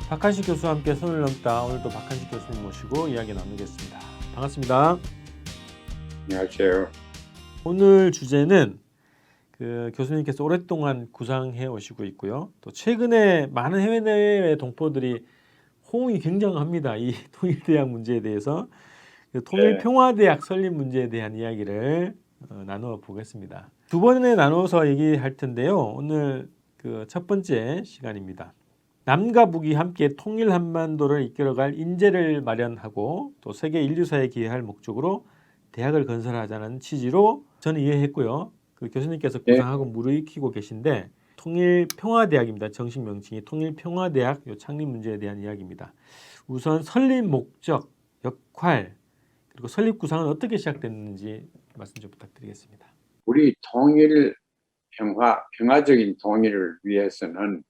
박한식 교수와 함께 선을 넘다. 오늘도 박한식 교수님 모시고 이야기 나누겠습니다. 반갑습니다. 안녕하세요. 오늘 주제는 교수님께서 오랫동안 구상해 오시고 있고요. 또 최근에 많은 해외 동포들이 호응이 굉장합니다. 이 통일대학 문제에 대해서 통일평화대학 설립 문제에 대한 이야기를 나누어 보겠습니다. 두 번에 나눠서 얘기할 텐데요. 오늘 첫 번째 시간입니다. 남과 북이 함께 통일 한반도를 이끌어갈 인재를 마련하고 또 세계 인류사에 기여할 목적으로 대학을 건설하자는 취지로 저는 이해했고요. 교수님께서 구상하고 무르익히고 계신데 통일평화대학입니다. 정식 명칭이 통일평화대학 창립 문제에 대한 이야기입니다. 우선 설립 목적, 역할, 그리고 설립 구상은 어떻게 시작됐는지 말씀 좀 부탁드리겠습니다. 우리 평화적인 통일을 위해서는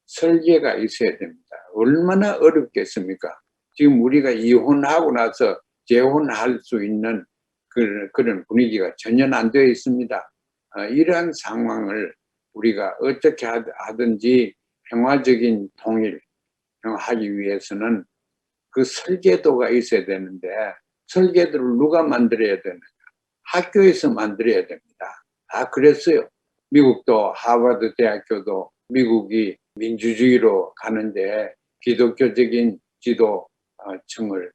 설계가 있어야 됩니다. 얼마나 어렵겠습니까? 지금 우리가 이혼하고 나서 재혼할 수 있는 그런 분위기가 전혀 안 되어 있습니다. 이러한 상황을 우리가 어떻게 하든지 평화적인 통일을 하기 위해서는 그 설계도가 있어야 되는데 설계도를 누가 만들어야 되는가? 학교에서 만들어야 됩니다. 그랬어요. 미국도 하버드 대학교도 미국이 민주주의로 가는데 기독교적인 지도층을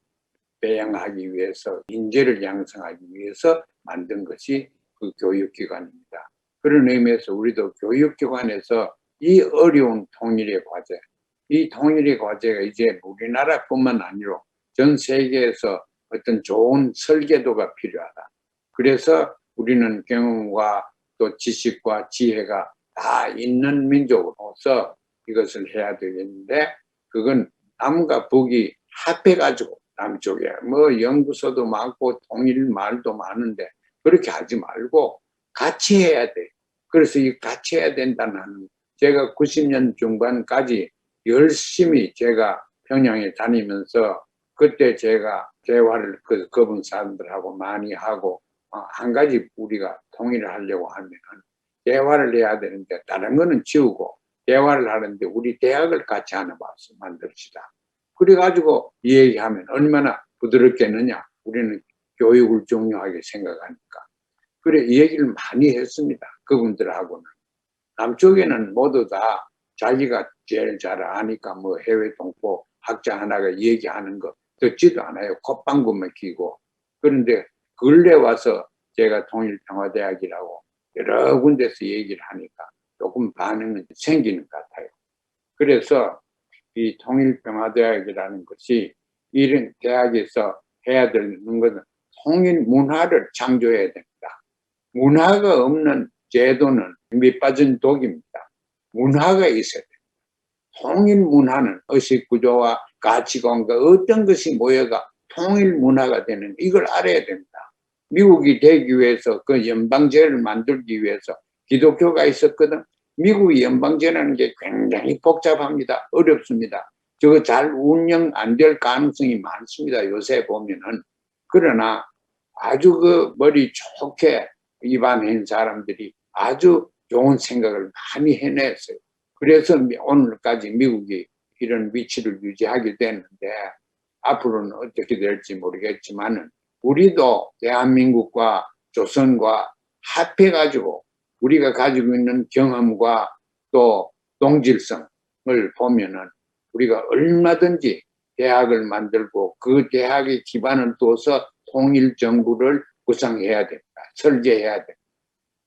배양하기 위해서 인재를 양성하기 위해서 만든 것이 그 교육기관입니다. 그런 의미에서 우리도 교육기관에서 이 어려운 통일의 과제, 이 통일의 과제가 이제 우리나라뿐만 아니라 전 세계에서 어떤 좋은 설계도가 필요하다. 그래서 우리는 경험과 또 지식과 지혜가 다 있는 민족으로서 이것을 해야 되겠는데 그건 남과 북이 합해가지고 남쪽에 연구소도 많고 통일 말도 많은데 그렇게 하지 말고 같이 해야 돼. 그래서 이 같이 해야 된다는 제가 90년 중반까지 열심히 제가 평양에 다니면서 그때 제가 대화를 그분 사람들하고 많이 하고 한 가지 우리가 통일을 하려고 하면 대화를 해야 되는데 다른 거는 지우고 대화를 하는데 우리 대학을 같이 하나 봐서 만듭시다. 그래가지고 이 얘기하면 얼마나 부드럽겠느냐. 우리는 교육을 중요하게 생각하니까. 그래 이 얘기를 많이 했습니다. 그분들하고는. 남쪽에는 모두 다 자기가 제일 잘 아니까 해외 동포 학자 하나가 얘기하는 거 듣지도 않아요. 콧방구만 끼고. 그런데 근래 와서 제가 통일평화대학이라고 여러 군데서 얘기를 하니까 조금 반응은 생기는 것 같아요. 그래서 이 통일평화대학이라는 것이 이런 대학에서 해야 되는 것은 통일 문화를 창조해야 됩니다. 문화가 없는 제도는 밑빠진 독입니다. 문화가 있어야 됩니다. 통일 문화는 의식구조와 가치관과 어떤 것이 모여가 통일 문화가 되는 이걸 알아야 됩니다. 미국이 되기 위해서 그 연방제를 만들기 위해서 기독교가 있었거든. 미국의 연방제라는 게 굉장히 복잡합니다. 어렵습니다. 저거 잘 운영 안 될 가능성이 많습니다. 요새 보면은. 그러나 아주 머리 좋게 입안한 사람들이 아주 좋은 생각을 많이 해냈어요. 그래서 오늘까지 미국이 이런 위치를 유지하게 됐는데 앞으로는 어떻게 될지 모르겠지만은 우리도 대한민국과 조선과 합해가지고 우리가 가지고 있는 경험과 또 동질성을 보면은 우리가 얼마든지 대학을 만들고 그 대학의 기반을 둬서 통일정부를 구상해야 됩니다. 설계해야 됩니다.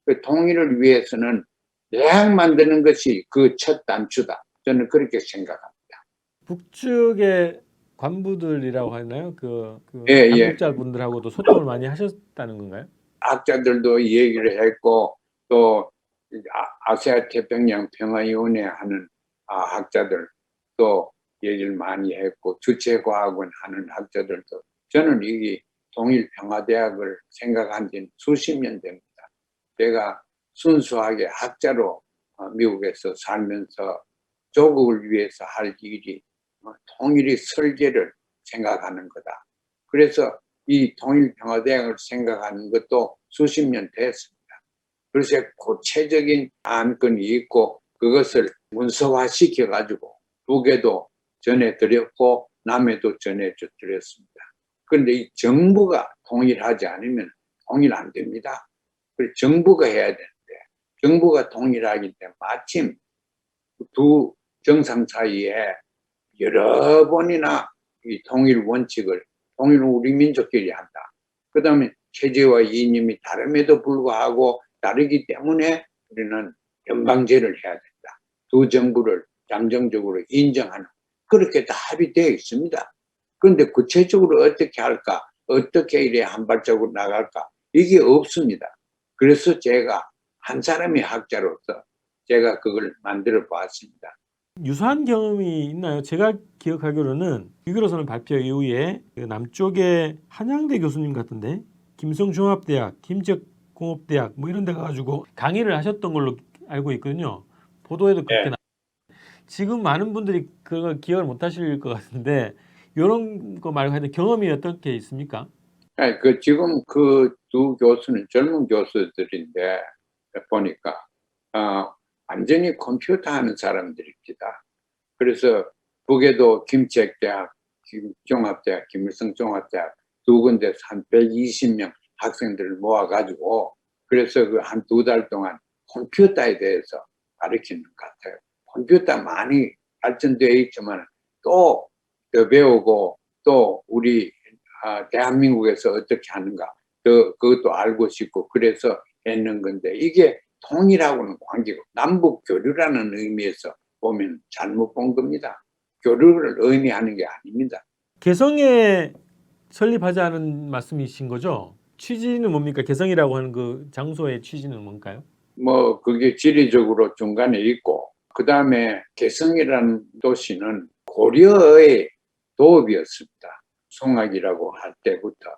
그 통일을 위해서는 대학 만드는 것이 그 첫 단추다. 저는 그렇게 생각합니다. 북측의 관부들이라고 하나요? 예. 당국자 분들하고도 소통을 많이 하셨다는 건가요? 학자들도 얘기를 했고 또 아시아 태평양 평화위원회 하는 학자들 또 얘기를 많이 했고 주체과학원 하는 학자들도 저는 이게 통일평화대학을 생각한 지는 수십 년 됩니다. 제가 순수하게 학자로 미국에서 살면서 조국을 위해서 할 일이 통일의 설계를 생각하는 거다. 그래서 이 통일평화대학을 생각하는 것도 수십 년 됐습니다. 그래서 구체적인 안건이 있고 그것을 문서화시켜가지고 북에도 전해드렸고 남에도 전해드렸습니다. 그런데 이 정부가 통일하지 않으면 통일 안 됩니다. 그래서 정부가 해야 되는데 정부가 통일하기 때문에 마침 두 정상 사이에 여러 번이나 이 통일 원칙을 통일은 우리 민족끼리 한다. 그 다음에 체제와 이념이 다름에도 불구하고 다르기 때문에 우리는 연방제를 해야 된다. 두 정부를 잠정적으로 인정하는 그렇게 다 합의되어 있습니다. 그런데 구체적으로 어떻게 할까? 어떻게 이래 한 발자국 나갈까? 이게 없습니다. 그래서 제가 한 사람의 학자로서 제가 그걸 만들어 보았습니다. 유사한 경험이 있나요? 제가 기억하기로는 6.15선언 발표 이후에 그 남쪽에 한양대 교수님 같은데 김성중합대학, 김적공업대학 뭐 이런 데 가가지고 강의를 하셨던 걸로 알고 있거든요. 보도에도 그렇게 네. 지금 많은 분들이 그걸 기억을 못 하실 것 같은데 이런 거 말고 하여튼 경험이 어떻게 있습니까? 아니, 지금 그 두 교수는 젊은 교수들인데 보니까 완전히 컴퓨터 하는 사람들입니다. 그래서 북에도 김책대학, 김종합대학, 김일성종합대학 두 군데서 한 120명 학생들을 모아가지고 그래서 그 한 두 달 동안 컴퓨터에 대해서 가르치는 것 같아요. 컴퓨터 많이 발전되어 있지만 또 더 배우고 또 우리 대한민국에서 어떻게 하는가 그것도 알고 싶고 그래서 했는 건데 이게 통일하고는 관계가 남북 교류라는 의미에서 보면 잘못 본 겁니다. 교류를 의미하는 게 아닙니다. 개성에 설립하자는 말씀이신 거죠? 취지는 뭡니까? 개성이라고 하는 그 장소의 취지는 뭔가요? 뭐 그게 지리적으로 중간에 있고 그 다음에 개성이라는 도시는 고려의 도읍이었습니다. 송악이라고 할 때부터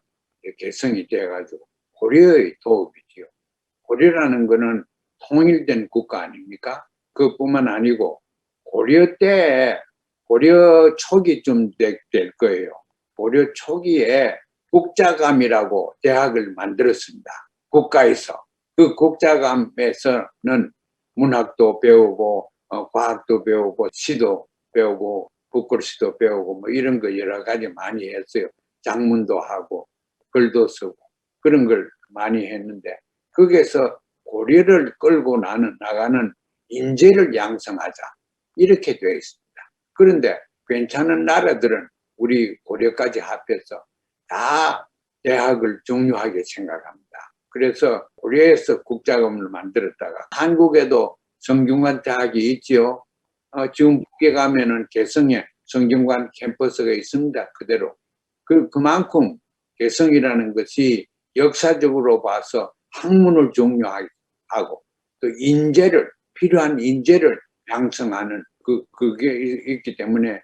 개성이 돼가지고 고려의 도읍이지요. 고려라는 거는 통일된 국가 아닙니까? 그뿐만 아니고 고려 때 고려 초기쯤 될 거예요. 고려 초기에 국자감이라고 대학을 만들었습니다. 국가에서. 그 국자감에서는 문학도 배우고 과학도 배우고 시도 배우고 국글씨도 배우고 뭐 이런 거 여러 가지 많이 했어요. 작문도 하고 글도 쓰고 그런 걸 많이 했는데 거기에서 고려를 끌고 나가는 인재를 양성하자 이렇게 되어 있습니다. 그런데 괜찮은 나라들은 우리 고려까지 합해서 다 대학을 중요하게 생각합니다. 그래서 고려에서 국자금을 만들었다가 한국에도 성균관 대학이 있지요. 지금 북에 가면은 개성에 성균관 캠퍼스가 있습니다. 그대로. 그만큼 개성이라는 것이 역사적으로 봐서 학문을 중요하고 또 인재를 필요한 인재를 양성하는 그게 있기 때문에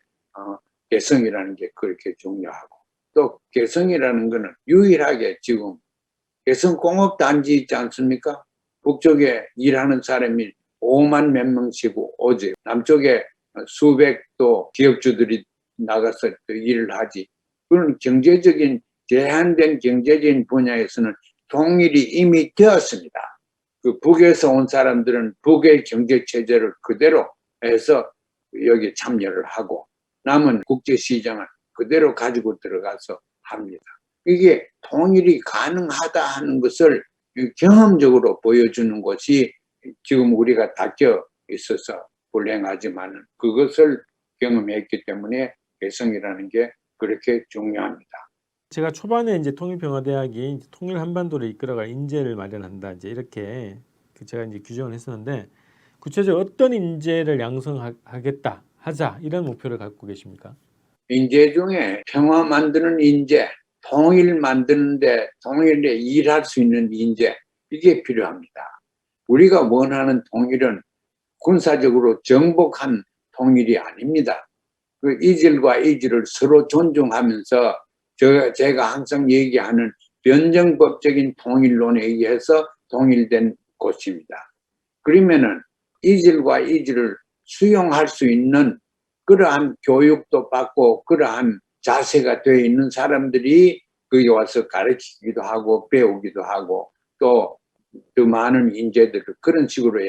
개성이라는 게 그렇게 중요하고 또 개성이라는 거는 유일하게 지금 개성공업단지 있지 않습니까? 북쪽에 일하는 사람이 5만 몇 명씩고 오지 남쪽에 수백 또 기업주들이 나가서 또 일을 하지 그런 경제적인 제한된 경제적인 분야에서는 통일이 이미 되었습니다. 그 북에서 온 사람들은 북의 경제 체제를 그대로 해서 여기 참여를 하고 남은 국제 시장을 그대로 가지고 들어가서 합니다. 이게 통일이 가능하다 하는 것을 경험적으로 보여주는 것이 지금 우리가 닦여 있어서 불행하지만 그것을 경험했기 때문에 개성이라는 게 그렇게 중요합니다. 제가 초반에 이제 통일평화대학이 통일 한반도를 이끌어갈 인재를 마련한다 이제 이렇게 제가 이제 규정을 했었는데 구체적으로 어떤 인재를 양성하겠다 하자 이런 목표를 갖고 계십니까? 인재 중에 평화 만드는 인재, 통일 만드는데 통일에 일할 수 있는 인재 이게 필요합니다. 우리가 원하는 통일은 군사적으로 정복한 통일이 아닙니다. 그 이질과 이질을 서로 존중하면서 제가 항상 얘기하는 변정법적인 통일론에 의해서 통일된 곳입니다. 그러면은 이질과 이질을 수용할 수 있는 그러한 교육도 받고 그러한 자세가 되어 있는 사람들이 거기 와서 가르치기도 하고 배우기도 하고 또 더 많은 인재들을 그런 식으로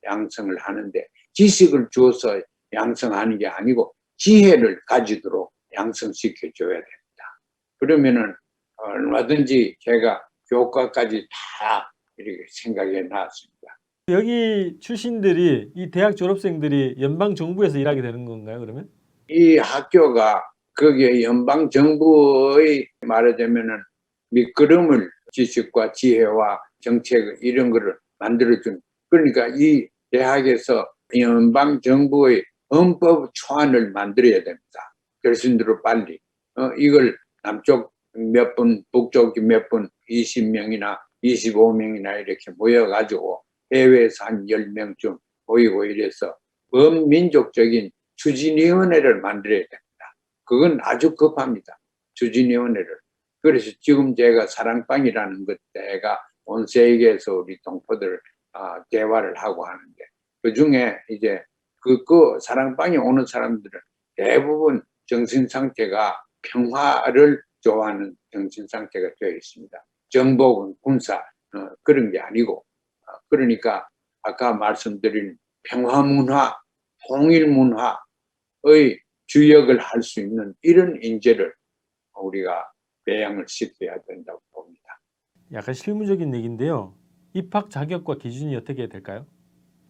양성을 하는데 지식을 주어서 양성하는 게 아니고 지혜를 가지도록 양성시켜 줘야 됩니다. 그러면은 얼마든지 제가 교과까지 다 이렇게 생각해 놨습니다. 여기 출신들이 이 대학 졸업생들이 연방 정부에서 일하게 되는 건가요, 그러면? 이 학교가 거기에 연방 정부의 말하자면은 밑거름을 지식과 지혜와 정책 이런 거를 만들어준, 그러니까 이 대학에서 연방 정부의 헌법 초안을 만들어야 됩니다. 결심대로 빨리 이걸 남쪽 몇 분, 북쪽 몇 분, 20명이나 25명이나 이렇게 모여가지고 해외에서 한 10명쯤 모이고 이래서 범민족적인 추진위원회를 만들어야 됩니다. 그건 아주 급합니다. 추진위원회를. 그래서 지금 제가 사랑방이라는 것대가 온 세계에서 우리 동포들 대화를 하고 하는데, 그 중에 이제 그 사랑방에 오는 사람들은 대부분 정신 상태가 평화를 좋아하는 정신 상태가 되어 있습니다. 정복은 군사 그런 게 아니고, 그러니까 아까 말씀드린 평화 문화, 통일 문화의 주역을 할 수 있는 이런 인재를 우리가 배양을 시켜야 된다고 봅니다. 약간 실무적인 얘기인데요. 입학 자격과 기준이 어떻게 될까요?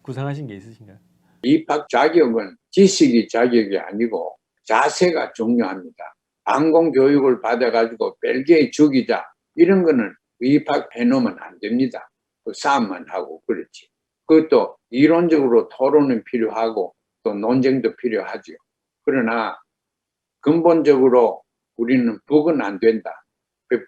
구상하신 게 있으신가요? 입학 자격은 지식이 자격이 아니고 자세가 중요합니다. 항공 교육을 받아가지고 벨기에 죽이자 이런 거는 입학해 놓으면 안 됩니다. 그 싸움만 하고 그렇지. 그것도 이론적으로 토론은 필요하고 또 논쟁도 필요하죠. 그러나 근본적으로 우리는 북은 안 된다.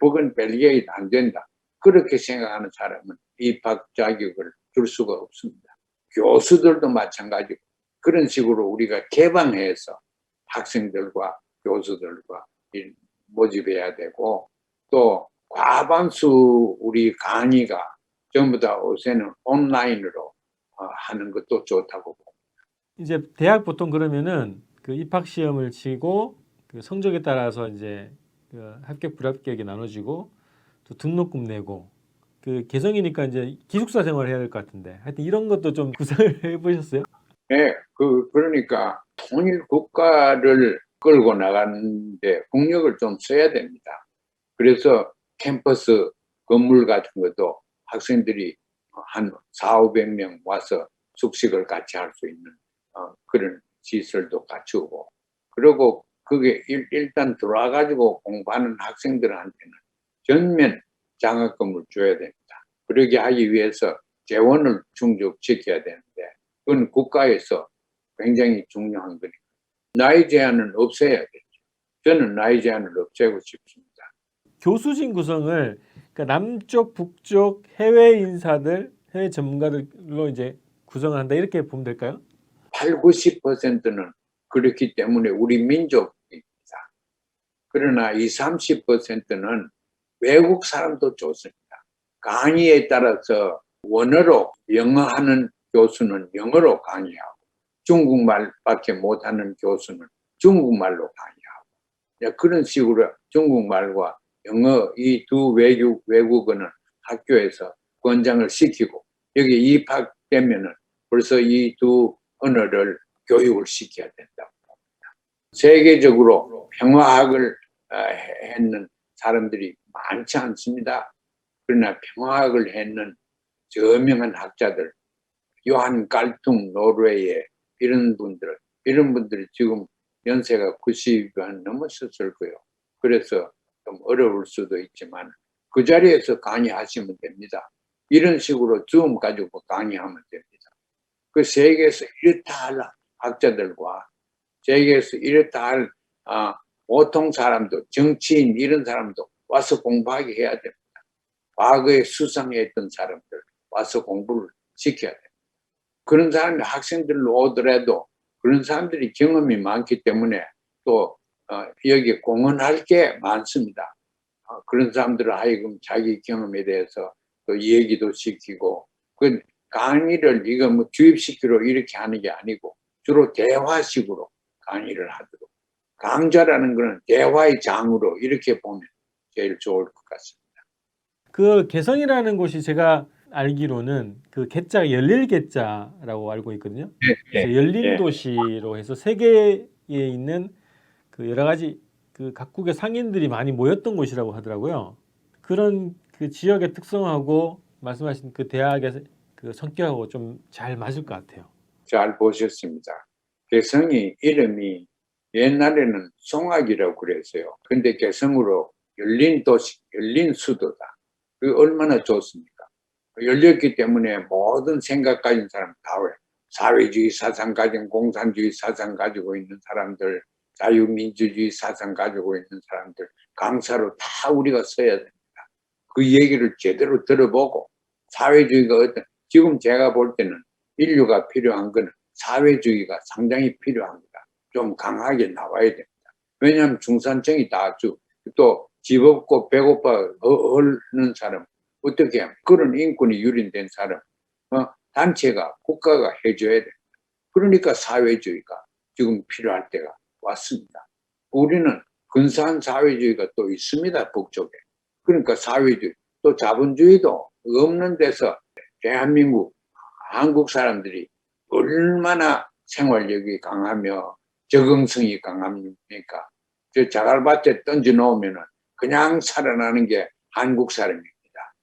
북은 벨기에 안 된다. 그렇게 생각하는 사람은 입학 자격을 줄 수가 없습니다. 교수들도 마찬가지고 그런 식으로 우리가 개방해서 학생들과 교수들과 모집해야 되고, 또 과반수 우리 강의가 전부 다 요새는 온라인으로 하는 것도 좋다고 봅니다. 이제 대학 보통 그러면은 그 입학 시험을 치고 그 성적에 따라서 이제 그 합격 불합격이 나눠지고 또 등록금 내고 그 개성이니까 이제 기숙사 생활을 해야 될 것 같은데 하여튼 이런 것도 좀 구상을 해보셨어요? 네, 그러니까 통일 국가를 끌고 나가는데 국력을 좀 써야 됩니다. 그래서 캠퍼스 건물 같은 것도 학생들이 한 400~500명 와서 숙식을 같이 할 수 있는 그런 시설도 갖추고, 그리고 그게 일단 들어와 가지고 공부하는 학생들한테는 전면 장학금을 줘야 됩니다. 그러게 하기 위해서 재원을 충족시켜야 되는데 그건 국가에서 굉장히 중요한 거니까 나이 제한은 없애야 되죠. 저는 나이 제한을 없애고 싶습니다. 교수진 구성을 그러니까 남쪽, 북쪽 해외 인사들, 해외 전문가들로 이제 구성을 한다 이렇게 보면 될까요? 80~90%는 그렇기 때문에 우리 민족입니다. 그러나 20~30%는 외국 사람도 좋습니다. 강의에 따라서 원어로 영어하는 교수는 영어로 강의하고 중국말밖에 못하는 교수는 중국말로 강의하고, 그런 식으로 중국말과 영어 이 두 외국어는 학교에서 권장을 시키고 여기 입학되면은 벌써 이 두 언어를 교육을 시켜야 된다고 봅니다. 세계적으로 평화학을 했는 사람들이 많지 않습니다. 그러나 평화학을 했는 저명한 학자들, 요한 갈퉁 노르웨이의 이런 분들이 지금 연세가 90이 넘었을 거예요. 그래서 좀 어려울 수도 있지만 그 자리에서 강의하시면 됩니다. 이런 식으로 줌 가지고 강의하면 됩니다. 그 세계에서 이렇다 할 학자들과 세계에서 이렇다 할 보통 사람도, 정치인 이런 사람도 와서 공부하게 해야 됩니다. 과거에 수상했던 사람들 와서 공부를 시켜야 됩니다. 그런 사람이 학생들로 오더라도 그런 사람들이 경험이 많기 때문에 또 여기 공헌할 게 많습니다. 그런 사람들을 하여금 자기 경험에 대해서 또 얘기도 시키고, 그 강의를 이거 뭐 주입시키로 이렇게 하는 게 아니고 주로 대화식으로 강의를 하도록, 강좌라는 것은 대화의 장으로 이렇게 보면 제일 좋을 것 같습니다. 그 개성이라는 곳이 제가 알기로는 그 개자가 열릴 개자라고 알고 있거든요. 그래서 열린 도시로 해서 세계 있는 그 여러 가지 그 각국의 상인들이 많이 모였던 곳이라고 하더라고요. 그런 그 지역의 특성하고 말씀하신 그 대학의 그 성격하고 좀 잘 맞을 것 같아요. 잘 보셨습니다. 개성이 이름이 옛날에는 송악이라고 그랬어요. 근데 개성으로 열린 도시, 열린 수도다. 그 얼마나 좋습니까? 열렸기 때문에 모든 생각 가진 사람 다 왜? 사회주의 사상 가진 공산주의 사상 가지고 있는 사람들, 자유민주주의 사상 가지고 있는 사람들, 강사로 다 우리가 써야 됩니다. 그 얘기를 제대로 들어보고 사회주의가 어떤, 지금 제가 볼 때는 인류가 필요한 것은 사회주의가 상당히 필요합니다. 좀 강하게 나와야 됩니다. 왜냐하면 중산층이 다 또 집 없고 배고파 헐는 사람, 어떻게 하면 그런 인권이 유린된 사람, 단체가 국가가 해줘야 됩니다. 그러니까 사회주의가 지금 필요할 때가 왔습니다. 우리는 근사한 사회주의가 또 있습니다. 북쪽에. 그러니까 사회주의, 또 자본주의도 없는 데서 대한민국, 한국 사람들이 얼마나 생활력이 강하며 적응성이 강합니까? 저 자갈밭에 던져 놓으면 그냥 살아나는 게 한국 사람입니다.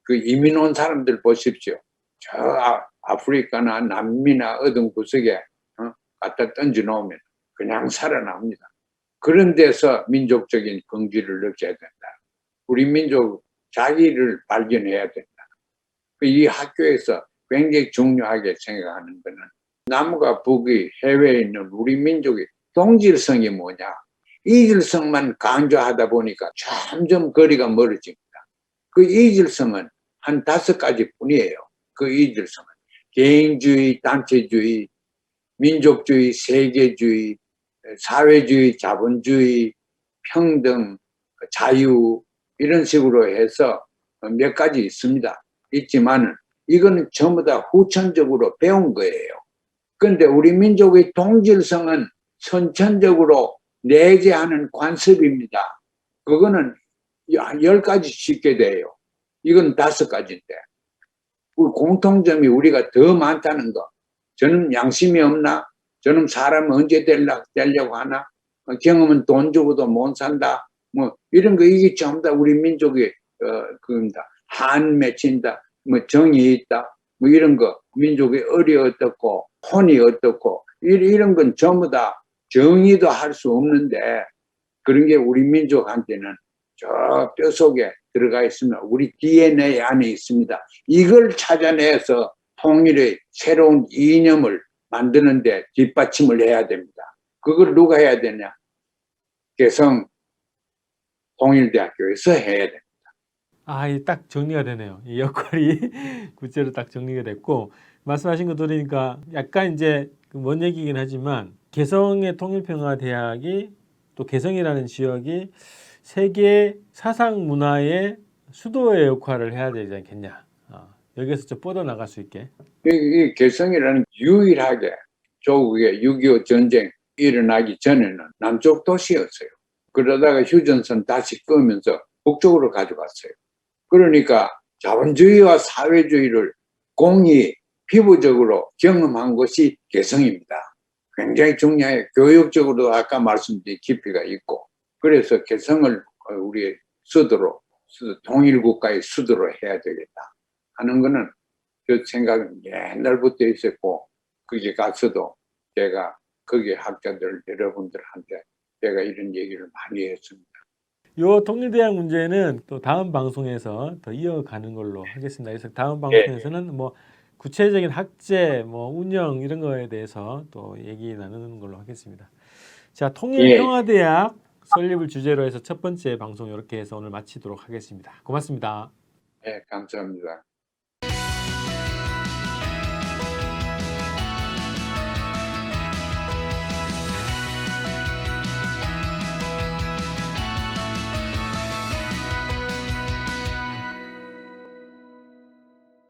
그 이민 온 사람들 보십시오. 저 아프리카나 남미나 어떤 구석에 갖다 던져 놓으면 그냥 살아납니다. 그런 데서 민족적인 긍지를 느껴야 된다. 우리 민족 자기를 발견해야 된다. 이 학교에서 굉장히 중요하게 생각하는 것은 남과 북이 해외에 있는 우리 민족의 동질성이 뭐냐, 이질성만 강조하다 보니까 점점 거리가 멀어집니다. 그 이질성은 한 5가지 뿐이에요. 그 이질성은 개인주의, 단체주의, 민족주의, 세계주의, 사회주의, 자본주의, 평등, 자유, 이런 식으로 해서 몇 가지 있습니다. 있지만은 이거는 전부 다 후천적으로 배운 거예요. 그런데 우리 민족의 동질성은 선천적으로 내재하는 관습입니다. 그거는 10가지 쉽게 돼요. 이건 5가지인데 우리 공통점이 우리가 더 많다는 거. 저는 양심이 없나? 저는 사람 언제 되려고 하나? 경험은 돈 주고도 못 산다. 뭐 이런 거, 이게 전부 다 우리 민족의 그겁니다. 한 맺힌다. 뭐 정이 있다. 뭐 이런 거, 민족의 을이 어떻고 혼이 어떻고 이런 건 전부 다 정의도 할 수 없는데, 그런 게 우리 민족한테는 저 뼈속에 들어가 있으면 우리 DNA 안에 있습니다. 이걸 찾아내서 통일의 새로운 이념을 만드는데 뒷받침을 해야 됩니다. 그걸 누가 해야 되냐? 개성 통일대학교에서 해야 됩니다. 딱 정리가 되네요. 이 역할이 구체로 딱 정리가 됐고, 말씀하신 거 들으니까 약간 이제 먼 얘기긴 하지만 개성의 통일평화대학이 또 개성이라는 지역이 세계 사상 문화의 수도의 역할을 해야 되지 않겠냐. 여기에서 좀 뻗어나갈 수 있게. 이 개성이라는 유일하게 조국의 6.25 전쟁 일어나기 전에는 남쪽 도시였어요. 그러다가 휴전선 다시 끄면서 북쪽으로 가져갔어요. 그러니까 자본주의와 사회주의를 공히 피부적으로 경험한 것이 개성입니다. 굉장히 중요해요. 교육적으로도 아까 말씀드린 깊이가 있고, 그래서 개성을 우리 수도로, 통일국가의 수도로 해야 되겠다 하는 거는 그 생각은 옛날부터 있었고, 거기 가서도 제가 거기 학자들 여러분들한테 제가 이런 얘기를 많이 했습니다. 요 통일대학 문제는 또 다음 방송에서 더 이어가는 걸로 하겠습니다. 그래서 다음 방송에서는 뭐 구체적인 학제, 뭐 운영 이런 거에 대해서 또 얘기 나누는 걸로 하겠습니다. 자, 통일평화대학 설립을 주제로 해서 첫 번째 방송 이렇게 해서 오늘 마치도록 하겠습니다. 고맙습니다. 네, 감사합니다.